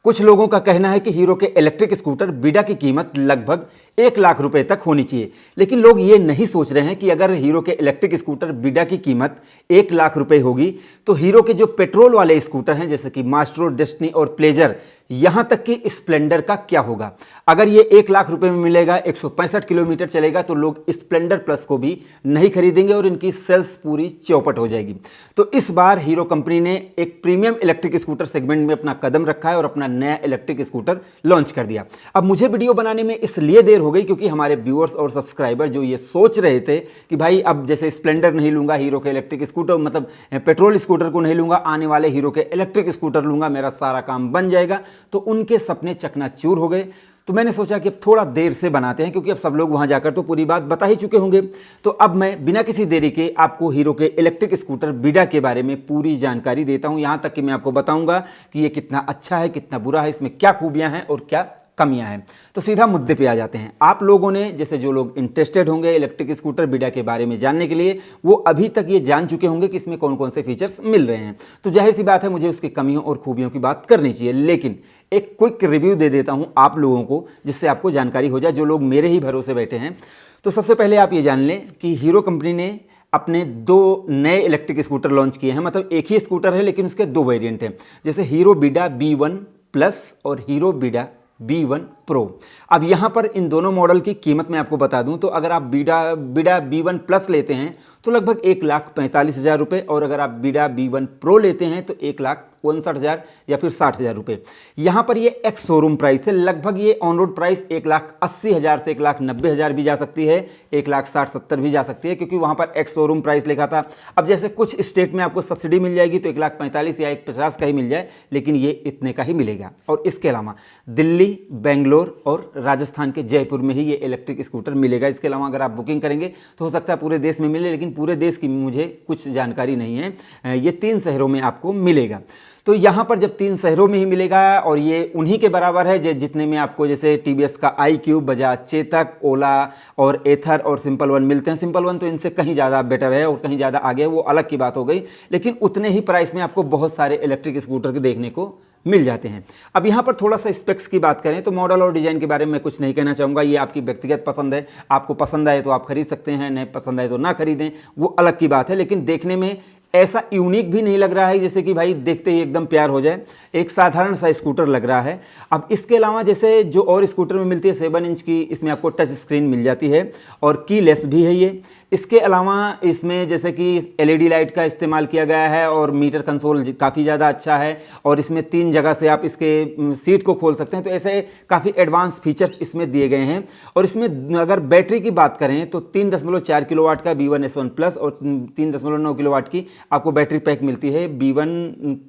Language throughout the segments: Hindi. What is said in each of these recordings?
कुछ लोगों का कहना है कि हीरो के इलेक्ट्रिक स्कूटर बीडा की कीमत लगभग 1 लाख रुपए तक होनी चाहिए, लेकिन लोग ये नहीं सोच रहे हैं कि अगर हीरो के इलेक्ट्रिक स्कूटर बीडा की कीमत 1 लाख रुपए होगी तो हीरो के जो पेट्रोल वाले स्कूटर हैं जैसे कि मास्ट्रो, डेस्टिनी और प्लेजर, यहां तक कि स्प्लेंडर का क्या होगा। अगर ये 1 लाख रुपए में मिलेगा, 165 किलोमीटर चलेगा, तो लोग स्प्लेंडर प्लस को भी नहीं खरीदेंगे और इनकी सेल्स पूरी चौपट हो जाएगी। तो इस बार हीरो कंपनी ने एक प्रीमियम इलेक्ट्रिक स्कूटर सेगमेंट में अपना कदम रखा है और अपना नया इलेक्ट्रिक स्कूटर लॉन्च कर दिया। अब मुझे वीडियो बनाने में इसलिए देर हो गई क्योंकि हमारे व्यूअर्स और सब्सक्राइबर जो ये सोच रहे थे कि भाई अब जैसे स्प्लेंडर नहीं लूंगा, हीरो के इलेक्ट्रिक स्कूटर मतलब पेट्रोल स्कूटर को नहीं लूंगा, आने वाले हीरो के इलेक्ट्रिक स्कूटर लूंगा, मेरा सारा काम बन जाएगा, तो उनके सपने चकनाचूर हो गए। तो मैंने सोचा कि अब थोड़ा देर से बनाते हैं क्योंकि अब सब लोग वहां जाकर तो पूरी बात बता ही चुके होंगे। तो अब मैं बिना किसी देरी के आपको हीरो के इलेक्ट्रिक स्कूटर बीडा के बारे में पूरी जानकारी देता हूं, यहां तक कि मैं आपको बताऊंगा कि ये कितना अच्छा है, कितना बुरा है, इसमें क्या खूबियां हैं और क्या कमियां हैं। तो सीधा मुद्दे पे आ जाते हैं। आप लोगों ने जैसे जो लोग इंटरेस्टेड होंगे इलेक्ट्रिक स्कूटर बीडा के बारे में जानने के लिए, वो अभी तक ये जान चुके होंगे कि इसमें कौन कौन से फीचर्स मिल रहे हैं। तो जाहिर सी बात है मुझे उसकी कमियों और खूबियों की बात करनी चाहिए, लेकिन एक क्विक रिव्यू दे देता हूं आप लोगों को जिससे आपको जानकारी हो जाए, जो लोग मेरे ही भरोसे बैठे हैं। तो सबसे पहले आप ये जान लें कि हीरो कंपनी ने अपने 2 नए इलेक्ट्रिक स्कूटर लॉन्च किए हैं। मतलब एक ही स्कूटर है लेकिन उसके 2 वेरिएंट हैं, जैसे हीरो बीडा B1 प्लस और हीरो बीडा B1 प्रो। अब यहां पर इन दोनों मॉडल की कीमत मैं आपको बता दूं तो अगर आप बीडा B1 प्लस लेते हैं तो लगभग 1,45,000 रुपये, और अगर आप बीडा B1 प्रो लेते हैं तो 1,59,000 या फिर 60,000 रुपये। यहां पर ये एक्स शोरूम प्राइस है, लगभग ये ऑन रोड प्राइस 1,80,000 से 1,90,000 भी जा सकती है, 1,60,70 भी जा सकती है, क्योंकि वहां पर एक्स शोरूम प्राइस लिखा था। अब जैसे कुछ स्टेट में आपको सब्सिडी मिल जाएगी तो 1,45,000 या 1,50,000 का ही मिल जाए, लेकिन ये इतने का ही मिलेगा। और इसके अलावा दिल्ली, बेंगलोर और राजस्थान के जयपुर में ही ये इलेक्ट्रिक स्कूटर मिलेगा। इसके अलावा अगर आप बुकिंग करेंगे तो हो सकता है पूरे देश में मिले, लेकिन पूरे देश की मुझे कुछ जानकारी नहीं है। ये 3 शहरों में आपको मिलेगा। तो यहाँ पर जब 3 शहरों में ही मिलेगा और ये उन्हीं के बराबर है जितने में आपको जैसे टीवीएस का iQube, बजाज चेतक, ओला और एथर और सिंपल वन मिलते हैं। सिंपल वन तो इनसे कहीं ज़्यादा बेटर है और कहीं ज़्यादा आगे है, वो अलग की बात हो गई, लेकिन उतने ही प्राइस में आपको बहुत सारे इलेक्ट्रिक स्कूटर के देखने को मिल जाते हैं। अब यहाँ पर थोड़ा सा स्पेक्स की बात करें तो मॉडल और डिज़ाइन के बारे में कुछ नहीं कहना चाहूँगा, ये आपकी व्यक्तिगत पसंद है। आपको पसंद आए तो आप खरीद सकते हैं, नहीं पसंद आए तो ना खरीदें, वो अलग की बात है। लेकिन देखने में ऐसा यूनिक भी नहीं लग रहा है जैसे कि भाई देखते ही एकदम प्यार हो जाए, एक साधारण सा स्कूटर लग रहा है। अब इसके अलावा जैसे जो और स्कूटर में मिलती है 7 इंच की, इसमें आपको टच स्क्रीन मिल जाती है और कीलेस भी है ये। इसके अलावा इसमें जैसे कि एलईडी लाइट का इस्तेमाल किया गया है और मीटर कंसोल काफ़ी ज़्यादा अच्छा है, और इसमें 3 जगह से आप इसके सीट को खोल सकते हैं। तो ऐसे काफ़ी एडवांस फीचर्स इसमें दिए गए हैं। और इसमें अगर बैटरी की बात करें तो 3.4 किलोवाट का B1S1 प्लस और 3.9 किलोवाट की आपको बैटरी पैक मिलती है B1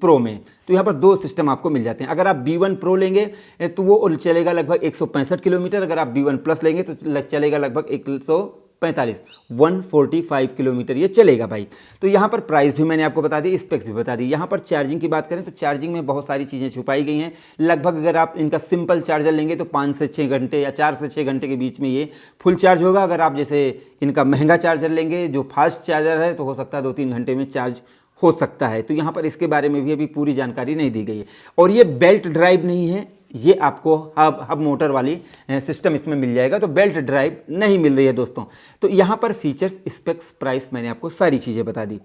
प्रो में। तो यहाँ पर 2 सिस्टम आपको मिल जाते हैं। अगर आप B1 प्रो लेंगे तो वो चलेगा लगभग 165 किलोमीटर, अगर आप B1 प्लस लेंगे तो चलेगा लगभग 145 किलोमीटर ये चलेगा भाई। तो यहाँ पर प्राइस भी मैंने आपको बता दी, स्पेक्स भी बता दी। यहाँ पर चार्जिंग की बात करें तो चार्जिंग में बहुत सारी चीज़ें छुपाई गई हैं। लगभग अगर आप इनका सिंपल चार्जर लेंगे तो 5 से 6 घंटे या 4 से 6 घंटे के बीच में ये फुल चार्ज होगा। अगर आप जैसे इनका महंगा चार्जर लेंगे जो फास्ट चार्जर है तो हो सकता है 2-3 घंटे में चार्ज हो सकता है। तो यहाँ पर इसके बारे में भी अभी पूरी जानकारी नहीं दी गई है। और ये बेल्ट ड्राइव नहीं है, ये आपको हब मोटर वाली सिस्टम इसमें मिल जाएगा, तो बेल्ट ड्राइव नहीं मिल रही है दोस्तों। तो यहाँ पर फीचर्स, स्पेक्स, प्राइस मैंने आपको सारी चीज़ें बता दी।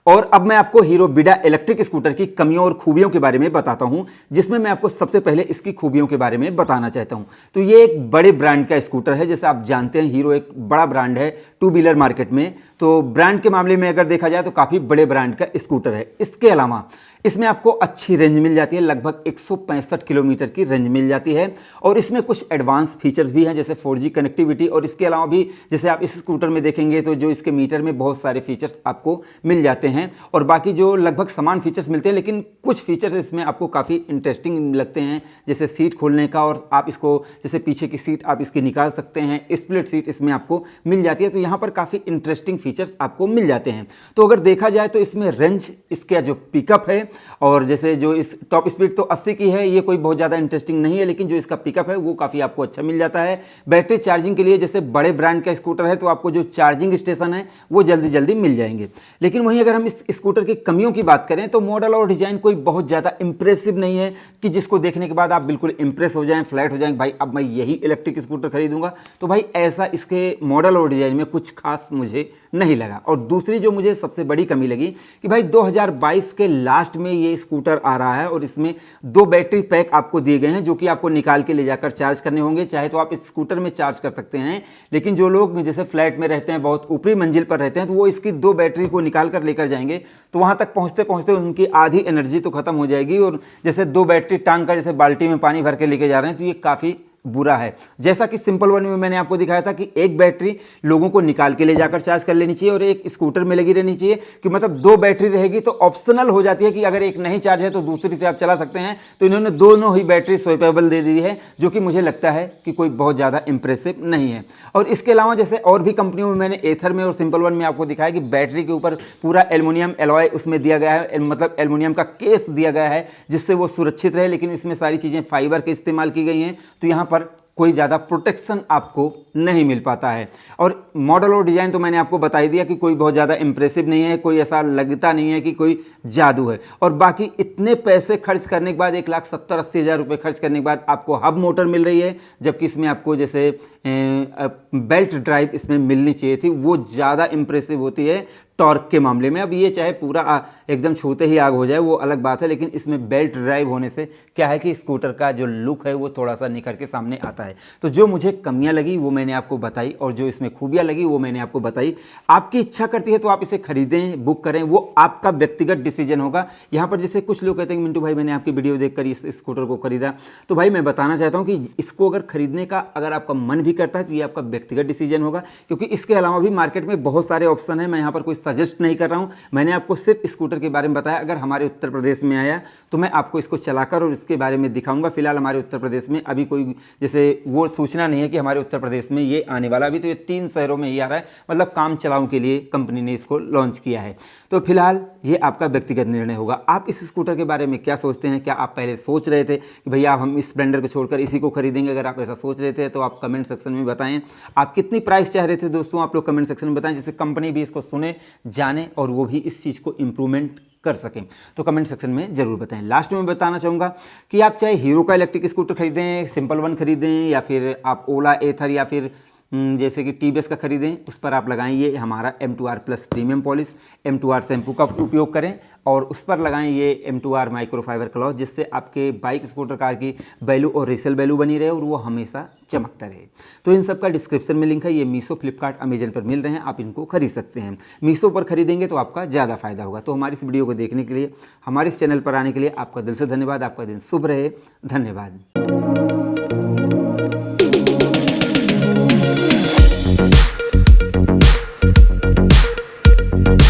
और अब मैं आपको हीरो बीडा इलेक्ट्रिक स्कूटर की कमियों और खूबियों के बारे में बताता हूं, जिसमें मैं आपको सबसे पहले इसकी खूबियों के बारे में बताना चाहता हूं। तो ये एक बड़े ब्रांड का स्कूटर है, जैसे आप जानते हैं हीरो एक बड़ा ब्रांड है 2 व्हीलर मार्केट में। तो ब्रांड के मामले में अगर देखा जाए तो काफ़ी बड़े ब्रांड का स्कूटर है। इसके अलावा इसमें आपको अच्छी रेंज मिल जाती है, लगभग 165 किलोमीटर की रेंज मिल जाती है। और इसमें कुछ एडवांस फीचर्स भी हैं जैसे 4G कनेक्टिविटी। और इसके अलावा भी जैसे आप इस स्कूटर में देखेंगे तो जो इसके मीटर में बहुत सारे फीचर्स आपको मिल जाते हैं, और बाकी जो लगभग समान फीचर्स मिलते हैं, लेकिन कुछ फीचर्स इसमें आपको काफ़ी इंटरेस्टिंग लगते हैं, जैसे सीट खोलने का, और आप इसको जैसे पीछे की सीट आप इसकी निकाल सकते हैं, स्प्लिट सीट इसमें आपको मिल जाती है। तो यहाँ पर काफ़ी इंटरेस्टिंग फीचर्स आपको मिल जाते हैं। तो अगर देखा जाए तो इसमें रेंज, इसका जो पिकअप है और जैसे जो इस टॉप स्पीड तो 80 की है, ये कोई बहुत ज़्यादा इंटरेस्टिंग नहीं है, लेकिन जो इसका पिकअप है वो काफ़ी आपको अच्छा मिल जाता है। बैटरी चार्जिंग के लिए जैसे बड़े ब्रांड का स्कूटर है तो आपको जो चार्जिंग स्टेशन है वो जल्दी जल्दी मिल जाएंगे। लेकिन वहीं अगर हम इस स्कूटर की कमियों की बात करें तो मॉडल और डिज़ाइन कोई बहुत ज़्यादा इंप्रेसिव नहीं है कि जिसको देखने के बाद आप बिल्कुल इंप्रेस हो जाएं, फ्लैट हो जाएं, भाई अब मैं यही इलेक्ट्रिक स्कूटर खरीदूंगा। तो भाई ऐसा इसके मॉडल और डिज़ाइन में कुछ खास मुझे नहीं लगा। और दूसरी जो मुझे सबसे बड़ी कमी लगी कि भाई 2022 के लास्ट में ये स्कूटर आ रहा है और इसमें 2 बैटरी पैक आपको दिए गए हैं जो कि आपको निकाल के ले जाकर चार्ज करने होंगे। चाहे तो आप इस स्कूटर में चार्ज कर सकते हैं, लेकिन जो लोग जैसे फ्लैट में रहते हैं, बहुत ऊपरी मंजिल पर रहते हैं, तो वो इसकी 2 बैटरी को निकाल कर लेकर जाएंगे तो वहाँ तक पहुँचते पहुँचते उनकी आधी एनर्जी तो खत्म हो जाएगी। और जैसे 2 बैटरी टांग कर जैसे बाल्टी में पानी भर के लेके जा रहे हैं तो ये काफ़ी बुरा है। जैसा कि सिंपल वन में मैंने आपको दिखाया था कि एक बैटरी लोगों को निकाल के ले जाकर चार्ज कर लेनी चाहिए और एक स्कूटर में लगी रहनी चाहिए, कि मतलब 2 बैटरी रहेगी तो ऑप्शनल हो जाती है कि अगर एक नहीं चार्ज है तो दूसरी से आप चला सकते हैं। तो इन्होंने दोनों ही बैटरी स्वैपेबल दे दी है, जो कि मुझे लगता है कि कोई बहुत ज़्यादा इंप्रेसिव नहीं है। और इसके अलावा जैसे और भी कंपनियों में मैंने एथर में और सिंपल वन में आपको दिखाया कि बैटरी के ऊपर पूरा एल्युमिनियम एलॉय उसमें दिया गया है, मतलब एल्युमिनियम का केस दिया गया है जिससे वो सुरक्षित रहे, लेकिन इसमें सारी चीज़ें फाइबर के इस्तेमाल की गई हैं, तो यहाँ पर कोई ज़्यादा प्रोटेक्शन आपको नहीं मिल पाता है। और मॉडल और डिज़ाइन तो मैंने आपको बता ही दिया कि कोई बहुत ज़्यादा इंप्रेसिव नहीं है, कोई ऐसा लगता नहीं है कि कोई जादू है। और बाकी इतने पैसे खर्च करने के बाद 1,70,80 हज़ार रुपये खर्च करने के बाद आपको हब मोटर मिल रही है, जबकि इसमें आपको जैसे बेल्ट ड्राइव इसमें मिलनी चाहिए थी, वो ज़्यादा इंप्रेसिव होती है टॉर्क के मामले में। अब ये चाहे पूरा एकदम छूते ही आग हो जाए वो अलग बात है, लेकिन इसमें बेल्ट ड्राइव होने से क्या है कि स्कूटर का जो लुक है वो थोड़ा सा निखर के सामने आता है। तो जो मुझे कमियां लगी वो मैंने आपको बताई और जो इसमें खूबियां लगी वो मैंने आपको बताई। आपकी इच्छा करती है तो आप इसे खरीदें, बुक करें, वो आपका व्यक्तिगत डिसीजन होगा। यहाँ पर जैसे कुछ लोग कहते हैं कि मिंटू भाई मैंने आपकी वीडियो देखकर इस स्कूटर को खरीदा, तो भाई मैं बताना चाहता हूँ कि इसको अगर खरीदने का अगर आपका मन भी करता है तो ये आपका व्यक्तिगत डिसीजन होगा, क्योंकि इसके अलावा भी मार्केट में बहुत सारे ऑप्शन है। मैं यहाँ पर कोई सजेस्ट नहीं कर रहा हूँ, मैंने आपको सिर्फ स्कूटर के बारे में बताया। अगर हमारे उत्तर प्रदेश में आया तो मैं आपको इसको चलाकर और इसके बारे में दिखाऊंगा। फिलहाल हमारे उत्तर प्रदेश में अभी कोई जैसे वो सूचना नहीं है कि हमारे उत्तर प्रदेश में ये आने वाला, अभी तो ये 3 शहरों में ही आ रहा है, मतलब काम चलाऊ के लिए कंपनी ने इसको लॉन्च किया है। तो फिलहाल ये आपका व्यक्तिगत निर्णय होगा। आप इस स्कूटर के बारे में क्या सोचते हैं? क्या आप पहले सोच रहे थे कि भैया हम इस स्प्लेंडर को छोड़कर इसी को खरीदेंगे? अगर आप ऐसा सोच रहे थे तो आप कमेंट सेक्शन में बताएं। आप कितनी प्राइस चाह रहे थे दोस्तों, आप लोग कमेंट सेक्शन में बताएं, जिससे कंपनी भी इसको सुने, जाने और वो भी इस चीज़ को इम्प्रूवमेंट कर सकें। तो कमेंट सेक्शन में जरूर बताएं। लास्ट में बताना चाहूँगा कि आप चाहे हीरो का इलेक्ट्रिक स्कूटर खरीदें, सिंपल वन खरीदें, या फिर आप ओला एथर या फिर जैसे कि टीवीएस का खरीदें, उस पर आप लगाएं ये हमारा M2R plus premium polish, M2R shampoo का उपयोग करें और उस पर लगाएं ये M2R माइक्रोफाइबर क्लॉथ, जिससे आपके बाइक स्कूटर कार की वैल्यू और रीसेल वैल्यू बनी रहे और वो हमेशा चमकता रहे। तो इन सब का डिस्क्रिप्शन में लिंक है। ये मीशो, फ्लिपकार्ट, अमेजन पर मिल रहे हैं, आप इनको खरीद सकते हैं। मीशो पर खरीदेंगे तो आपका ज़्यादा फायदा होगा। तो हमारी इस वीडियो को देखने के लिए, हमारे इस चैनल पर आने के लिए आपका दिल से धन्यवाद। आपका दिन शुभ रहे। धन्यवाद।